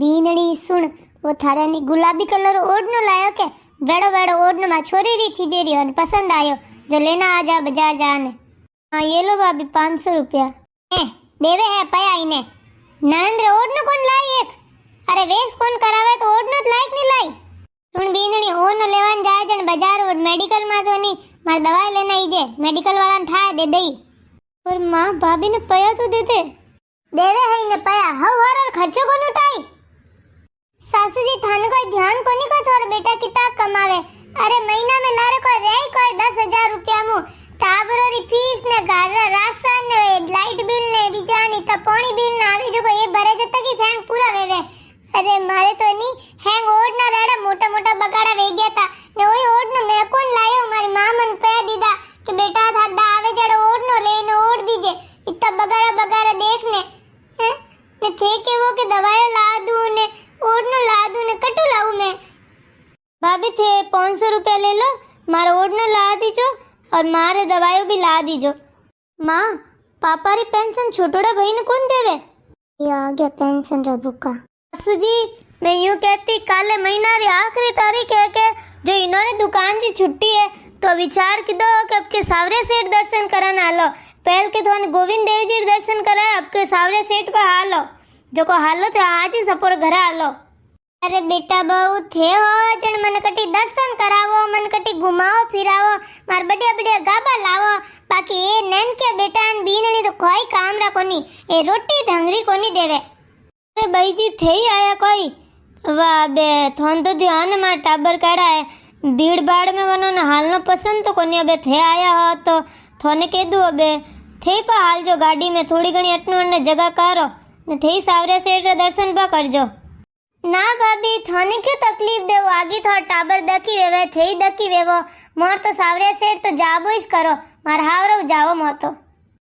बीनड़ी सुन वो थारे नी गुलाबी कलर ओढ़नो लायो के वेड़ो वेड़ो ओढ़नो मा छोरी री चीजेरी और पसंद आयो जो लेना आ जा बाजार जाने। हाँ ये लो भाभी 500 रुपया देवे है पया इने नरेंद्र ओढ़नो कौन लाई एक अरे वेस कौन करावे तो ओढ़नो लायक नहीं लाई सुन बीनड़ी ओढ़नो लेवान जाए जन बाजार और मेडिकल मा तो नी मार दवाई लेना ईजे मेडिकल वाला ने थाए दे दई पर मां भाभी ने पया तो दे दे देवे है इने पया हव हर खर्चो कोन उठाई सासू जी थाने कोई ध्यान कोनी को थोर बेटा कितना कमावे अरे महीना में लारे को रेई कोई 10,000 रुपया मु टाबरो री फीस ने घर राशन ने लाइट बिल ने बिजानी त पानी बिल ना आवे जो को ये भरे जता की हैंग पूरा वेवे अरे मारे तो नी हैंग ओढ़ ना रेड़ा मोटा मोटा बगाड़ा वे गया था ने ओई ओढ़ न मैं कोन लायो मारी मां मन पे दीदा कि बेटा थादा आवे जड़ ओढ़ न लेने ओढ़ दीजे इतना बगाड़ा बगाड़ा देखने हैं ने थे के वो के दवाई ला दूं ने ओढ़नो ला दूं ने कटू लाऊं मैं भाभी थे 500 रुपया ले लो मारा ओढ़नो ला दीजो और मारे दवाइयों भी ला दीजो माँ पापा री पेंशन छोटोड़ा भाई ने कौन देवे ये आ गया पेंशन रा बुका सासू जी मैं यूं कहती काले महीना री आखिरी तारीख है के जो इन्होंने दुकान की छुट्टी है तो विचार की दो कि अब के सावरे सेठ दर्शन कराना आलो पहल के थोने गोविंद देव जी दर्शन कराए अब के सावरे सेठ पे हालो जो को हालो थे आज ही सपोर घर आलो अरे बेटा बहु थे हो जन मन कटी दर्शन करावो मन कटी घुमाओ फिरावो मार बढ़िया बढ़िया गाबा लावो बाकी ए नैन के बेटा न बीननी तो कोई काम रा कोनी ए रोटी ढंगरी कोनी देवे अरे भाई जी थे ही आया कोई वाह बे थोन तो ध्यान मार टाबर काड़ा है भीड़ भाड़ में वनो न हालनो पसंद तो कोनी अबे थे आया हो तो थोने कह दू अबे थे पा हाल जो गाड़ी में थोड़ी घणी अटनो ने जगह करो ने थे सावरे सेठ दर्शन पा करजो ना भाभी थाने क्यों तकलीफ देव आगे थोड़ा टाबर दकी वेवे थे ही दकी वेवो मोर तो सावरे सेठ तो जाबो इस करो मार हावरो जाओ मो तो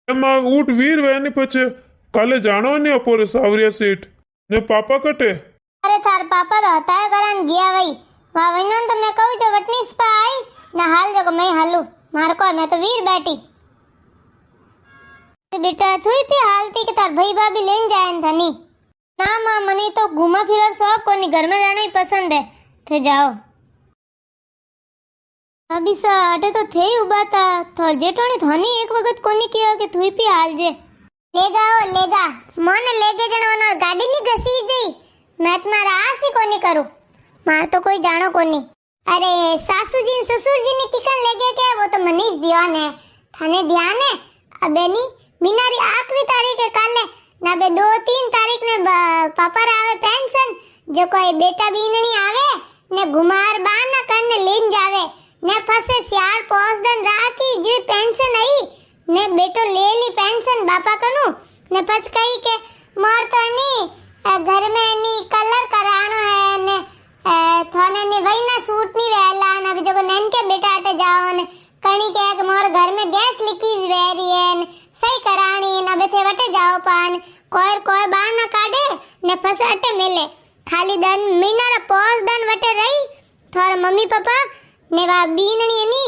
मां ऊट वीर वेनी पछे काले जानो ने अपोरे सावरिया सेठ ने पापा कटे अरे थार पापा तो हताए करान गया वही वा वइनन तो मैं कहू जो वटनीस पा आई ना हाल जो मैं हालू मार को मैं तो वीर बैठी बेटा थुई पे हालती के तार भाई भाभी लेन जायन थनी ना मां मनी तो घुमा फिरर शौक कोनी घर में रहना ही पसंद है थे जाओ अभी सा अटे तो थे ही उबा था थोर जेटोनी थनी एक वक्त कोनी किया के थुई पे हाल जे लेगा मन लेगे जण और गाड़ी नी घसी जई मैं तुम्हारा आस ही कोनी करू मार तो कोई जानो कोनी अरे सासू जी ससुर जी ने टिकन लेगे के वो तो मनीष ध्यान है थाने ध्यान है अबे नी मीनारी आखिरी तारीख है काले ना बे 2-3 तारीख ने पापा रा आवे पेंशन जो कोई बेटा बीननी आवे ने घुमार बाना करने लेन जावे ने फसे सियार पोसदन राखी जी पेंशन आई ने बेटो ले ली पेंशन बापा कनु ने फस कही के मोर तो नी घर में नी कलर करानो है ने थाने नी वही ना सूट नी वेला ना जो नैन के बेटा आटे जाओ ने कणी के एक मोर घर में गैस लीकेज वेरी है सही करानी न बेथे वटे जाओ पान कोई बार ना काढे ने फसे अटे मेले खाली दन महीना रा 5 दन वटे रही थोर मम्मी पापा ने वा बीननी नी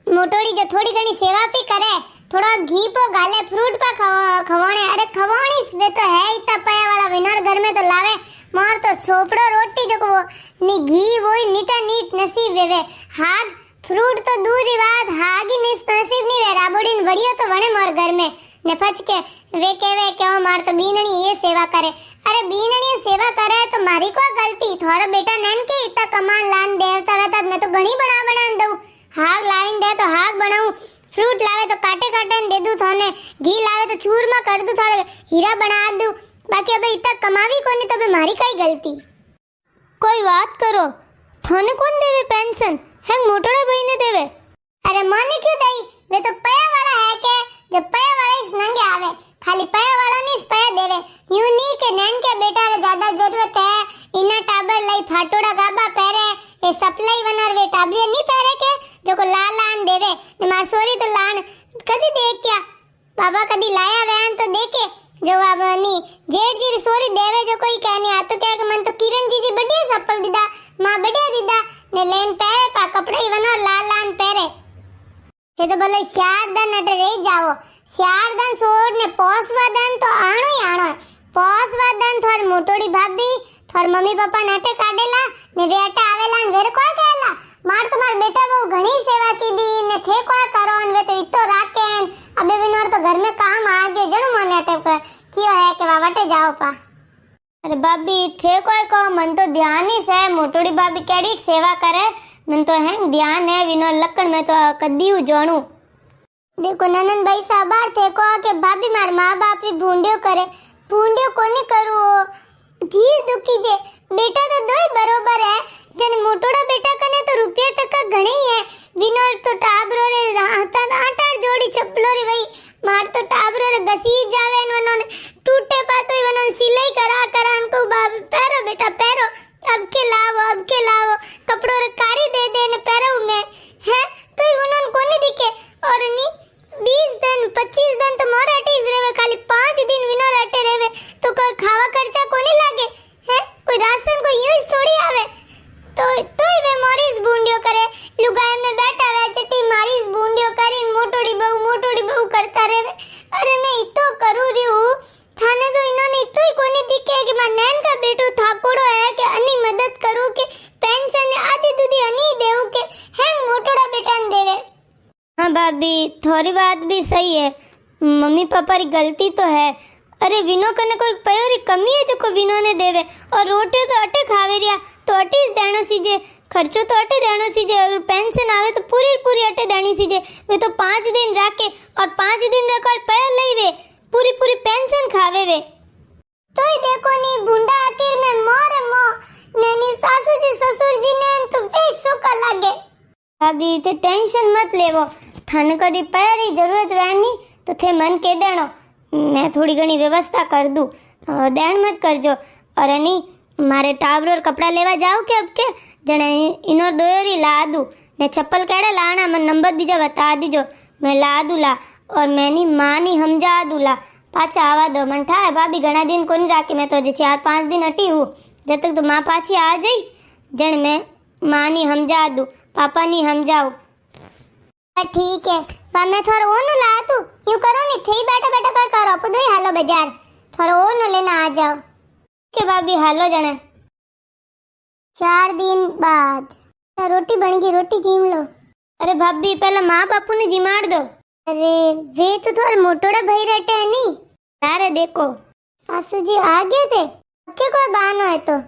मोटोड़ी जो थोड़ी घणी सेवा भी करे थोड़ा घी पो गाले फ्रूट पा खवाने अरे खवानी वे तो है इतना पया वाला विनर घर में तो लावे मोर तो छोपड़ो रोटी जो वो नी घी वही नीटा नीट नसीब वेवे हाग फ्रूट तो दूर ही बात हागी नसीब नहीं वे राबोड़ी वड़ियो तो वणे मोर घर में ने फच के वे केवे क्यों मार तो बीननी ये सेवा करे अरे बीननी ये सेवा करे तो मारी को गलती थोड़ा बेटा नैन के इतना कमान लान देवता वेता मैं तो घणी बना दऊं हाग लाइन दे तो हाग बनाऊं फ्रूट लावे तो काटे काटे दे दूं थोने घी लावे तो चूरमा कर दूं थोड़ा हीरा बना दूं बाकी अबे इतना कमावी कोनी तो बे मारी काई गलती कोई बात करो थोने कौन देवे पेंशन हैंग मोटोड़ा भाई ने देवे अरे माने क्यों दई वे तो पया वाला है के जब पया वाला इस नंगे आवे खाली पया वाला नहीं इस पया देवे यूं नहीं के नैन के बेटा रे ज्यादा जरूरत है इना टाबर लाई फाटोड़ा गाबा पहरे ये सप्लाई वनर वे टाबरिया नहीं पहरे के जो को लाल लान देवे ने मार सोरी तो लान कदी देख क्या बाबा कदी लाया वैन तो देखे जो अब नी जेठ जी सोरी देवे जो कोई कहनी आ तो कह के मन तो किरण जी बढ़िया सप्पल दीदा मां बढ़िया दीदा ने लेन पहरे पा कपड़े वनर लाल लान पहरे ये तो भले शारदन अटे रही जाओ शारदन सोड़ ने पोसवादन तो आणो ही आणो है पोसवादन थोड़ी मोटोड़ी भाभी થોર મમ્મી પપ્પા નાટે કાઢેલા ને વે અટે આવેલા ને વેર કોઈ કહેલા માર તો માર બેટા બહુ ઘણી સેવા કીધી ને થે કોઈ કરો ને વે તો ઈતો રાખેન અબે વિનોર તો घर में काम आगे जणु मने अटे कियो है के वावटे जाओ पा अरे भाभी थे कोई को मन तो ध्यान ही से मोटोड़ी भाभी केड़ी सेवा करे मन तो है ध्यान है विनोर लक्कड़ में तो कदी जाणू देखो ननन भाई साबार थे को के भाभी मार माँ बाप री भूंडियो करे भूंडियो कोनी करू जीव दुखी जे बेटा तो दोय बरोबर है जने मोटोड़ा बेटा कने तो रुपया टका घणी है विनोर तो टाबरो रे हाथा आटा जोड़ी चप्पलो री वही मार तो टाबरो रे घसी जावे न टूटे पातो वनो सिलाई करा करा उनको भाभी पैरो बेटा पैरो अब के लाओ कपड़ों रे कारी दे दे ने पैरो में है तो वनो कोनी दिखे और नी 20 दिन 25 दिन तो मोर अटीज रेवे खाली 5 दिन विनोर अटे रेवे तो कोई खावा खर्चा कोनी लागे है कोई राशन को यूज थोड़ी आवे तो वे मोरीस बूंडियो करे लुगाई में बैठा वे चटी मारीस बूंडियो करीन मोटोड़ी बहू करता रेवे अरे मैं इतो करू रही हूं थाने तो इन्होंने इतो ही कोनी दिखे कि मैं नैन का बेटू थाकोड़ो है कि अन्नी मदद करू के पेंशन आधी दूधी अन्नी देऊ के हैंग मोटोड़ा बेटा न देवे हाँ भाभी थोड़ी बात भी सही है मम्मी पापा री गलती तो है अरे विनो कने कोई पयोरी कमी है जो को विनो ने देवे और रोटी तो अटे खावे रिया तो अटे देनो सीजे खर्चो तो अटे देनो सीजे और पेंशन आवे तो पूरी अटे देनी सीजे वे तो 5 दिन राखे और 5 दिन रे कोई पयो लई वे पूरी पेंशन खावे वे तोय देखो नी भुंडा आखिर में मो नेनी सासू जी ससुर जी ने तो वे सोका लागे अभी ते टेंशन मत लेवो थाने कड़ी पैरी जरूरत वेनी तो थे मन के देनो मैं थोड़ी घनी व्यवस्था कर दूं देन मत करजो और अनी मारे टाबर और कपड़ा लेवा जाओ के अब के जने इनोर दोयोरी ला दूं ने चप्पल केड़ा लाना मन नंबर बीजा बता दीजो मैं ला दूला और मैनी मानी समझा दूला पाछा आवा दो मन ठाए भाभी घना दिन कोनी राखी मैं तो जे 4-5 दिन अटी हूं जब तक तो मां पाछी आ जाई जण मैं मानी समझा दूं पापा नी समझाओ ठीक है पर मैं थोड़ा ओनो ला तू यूं करो नी थई बैठा बैठा काय करो पुदई हालो बाजार थोड़ा ओनो लेना आ जाओ के भाभी हालो जने 4 दिन बाद रोटी बन गई रोटी जीम लो अरे भाभी पहले माँ बापू ने जिमाड़ दो अरे वे तो थोड़ा मोटोड़ा भाई रहते हैं नी अरे देखो सासू जी आ गए थे के कोई बहानो है तो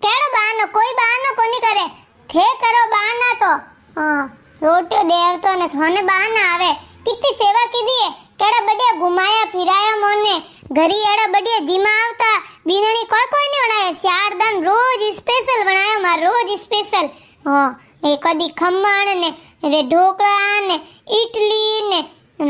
केड़ो बहानो कोई बहानो कोनी करे थे करो बहाना तो हाँ रोटियो देव तो ने थोने बहाना आवे कितनी सेवा की दी है केड़ा बढ़िया घुमाया फिराया मोने घरी एड़ा बढ़िया जिमा आवता बीनणी कोई नहीं बनाया 4 दिन रोज स्पेशल बनाया मार रोज स्पेशल हां ए कदी खमण ने वे ढोकळा ने इडली ने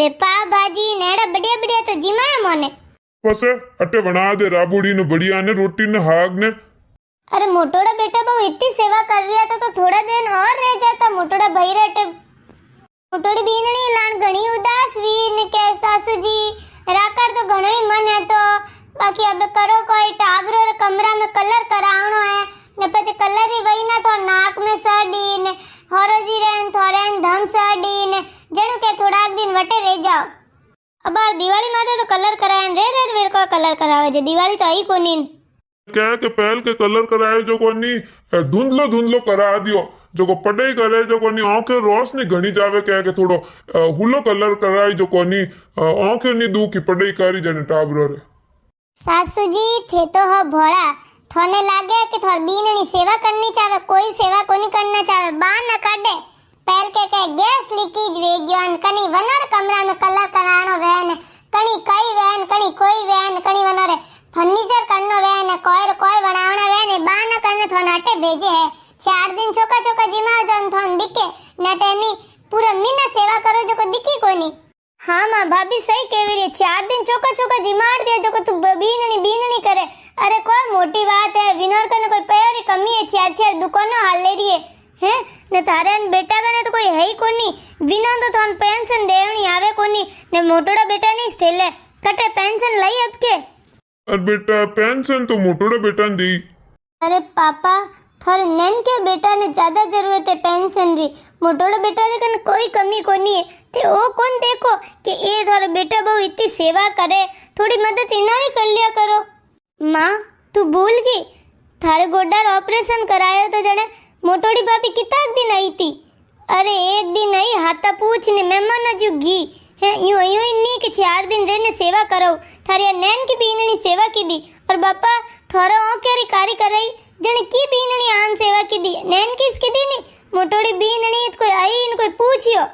वे पाव भाजी ने एड़ा बढ़िया तो जिमाया मोने बस अटे बना दे राबुड़ी ने बढ़िया ने रोटी ने हाग ने अरे मोटोड़ा बेटा बहु इतनी सेवा कर रहा था तो थोड़ा दिन और रह जाता मोटोड़ा भाई रहते मोटोड़ी बीनणी लान घणी उदास वी ने के सासू जी राकर तो घणो ही मन है तो बाकी अब करो कोई टाबरो रे कमरा में कलर करावणो है ने પછી કલર ही वही ना तो नाक में सड़ी ने हरोजी रेन थोरेन धम सड़ी ने जणु के थोड़ा दिन वटे रह जाओ अब दिवाली माते तो कलर करायन रे वेर को कलर करावे जे दिवाली तो आई कोनी क्या के पहल के कलर कराए जो कोनी धुंधलो करा दियो जो को पढ़ाई करे जो कोनी आंखें रोशनी घनी जावे क्या के थोड़ो हुलो कलर कराई जो कोनी आंखें नी दू की पढ़ाई करी जने टाबरो रे सासू जी थे तो हो भोला थोने लागे कि थोर बीननी सेवा करनी चाहे कोई सेवा कोनी करना चाहे बाहर न काढे पहल के गैस लीकेज वे गयोन कनी वनर कमरा में कलर कराणो वेन कनी कई वेन कनी कोई वेन कनी वनरे फर्नीचर करनो वेन कोई बनावना वेन बाना करने थोन अटे भेजे है 4 दिन छोका जिमाओ जन थोन दिखे नटेनी पूरा मीना सेवा करो जो को दिखी कोनी हाँ मां भाभी सही कहवी रे 4 दिन छोका जिमाड़ दिया जो को तू बीननी करे अरे कोई मोटी बात है विनोर कने कोई पैरी कमी है 4 दुकानों हाल ले रही है ने थारे बेटा कने तो कोई है ही कोनी विनो तो थोन पेंशन देवनी आवे कोनी ने मोटोड़ा बेटा नहीं स्टेले कटे पेंशन लई अब के अरे बेटा पेंशन तो मोटोड़ा बेटा ने दी अरे पापा थोड़े नैन के बेटा ने ज्यादा जरूरत है पेंशन री मोटोड़ा बेटा ने कन कोई कमी कोनी है ते ओ कौन देखो कि ए थोड़ा बेटा बहु इतनी सेवा करे थोड़ी मदद इनारी कर लिया करो माँ तू भूल गई थारे गोडार ऑपरेशन करायो तो जने मोटोड़ी भाभी किताक दिन आई थी। अरे एक दिन आई हाथा पूछने मेहमान जो घी है यूं यूं नहीं कि 4 दिन रहने सेवा करो थारी नैन की बीननी सेवा की दी और बापा थोड़ा ओकेरी कारी कराई जने की बीननी आन सेवा की दी नैन किस की दी नहीं मोटोड़ी बीननी कोई आई इन कोई पूछियो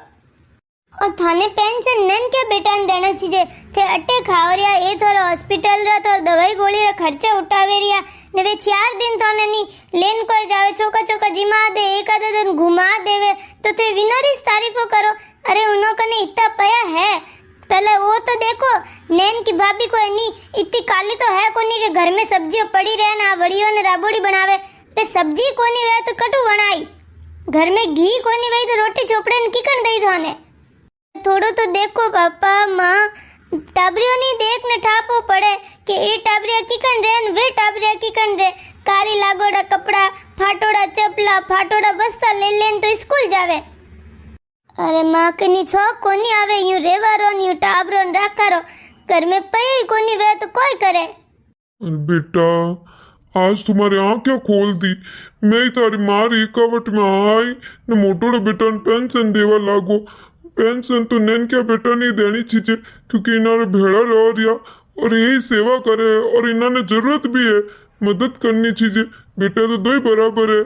और थाने पेंशन नैन क्या बेटा ने देना सीजे थे अट्टे खाव रिया ए थोड़ा हॉस्पिटल रा तो दवाई गोली रा खर्चा उठावे रिया ने वे 4 दिन थाने नी लेन कोई जावे चौका चौका जिमा दे एक आधा दिन घुमा देवे तो थे विनोरिस तारीफो करो। अरे उनो कने इतना पया है पहले वो तो देखो नैन की भाभी को नहीं इतनी काली तो है कोनी के घर में सब्जियां पड़ी रहे ना वड़ियों ने राबोड़ी बनावे पे सब्जी कोनी वे तो कटु बनाई घर में घी कोनी वे तो रोटी चोपड़े ने किकन दई थाने थोड़ो तो देखो पापा माँ टाबरियों नहीं देख ने ठापो पड़े कि ए टाबरिया किकन रे ने वे टाबरिया किकन रे कारी लागोड़ा कपड़ा फाटोड़ा चपला फाटोड़ा बस्ता ले लेन तो स्कूल जावे। अरे माँ कनी छौक कोनी आवे यूं रेवारो यूं टाबरो न राखारो घर में पई कोनी वे तो कोई करे। बेटा आज तुम्हारी आंखें खोल दी मैं ही तारी मारी कवट में आई ने मोटोड़ो बेटा ने पेंशन देवा लागो पेंशन तो नैन क्या बेटा नहीं देनी चाहिए क्योंकि इन्होंने भेड़ा रह रिया और यही सेवा करे और इन्होंने जरूरत भी है मदद करनी चाहिए बेटा तो दो ही बराबर है।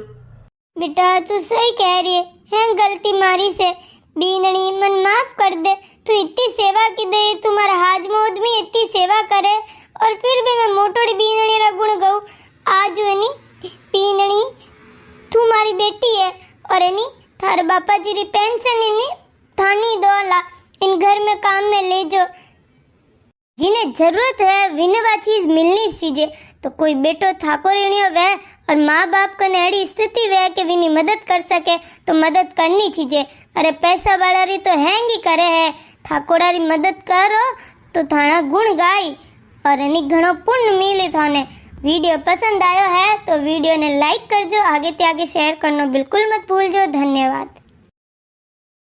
बेटा तू सही कह रही है गलती मारी से बीननी मन माफ कर दे तू इतनी सेवा की दे तुम्हारा हाजमोद में इतनी सेवा करे और फिर भी मैं मोटोड़ी बीननी रा गुण गाऊं आज है नी बीननी तू मारी बेटी है और है नी थारे बापा जी री पेंशन है नी थानी दोला इन घर में काम में ले जो जिन्हें जरूरत है विनवा चीज मिलनी चाहिए तो कोई बेटो थाको ऋणियो वह और माँ बाप को नेड़ी स्थिति वह के विनी मदद कर सके तो मदद करनी चाहिए। अरे पैसा वाला री तो हैंगी करे है थाकोड़ा री मदद करो तो थाना गुण गाई और एनी घणो पुण्य मिले थाने। वीडियो पसंद आयो है तो वीडियो ने लाइक करजो आगे ते आगे शेयर करनो बिल्कुल मत भूलजो। धन्यवाद।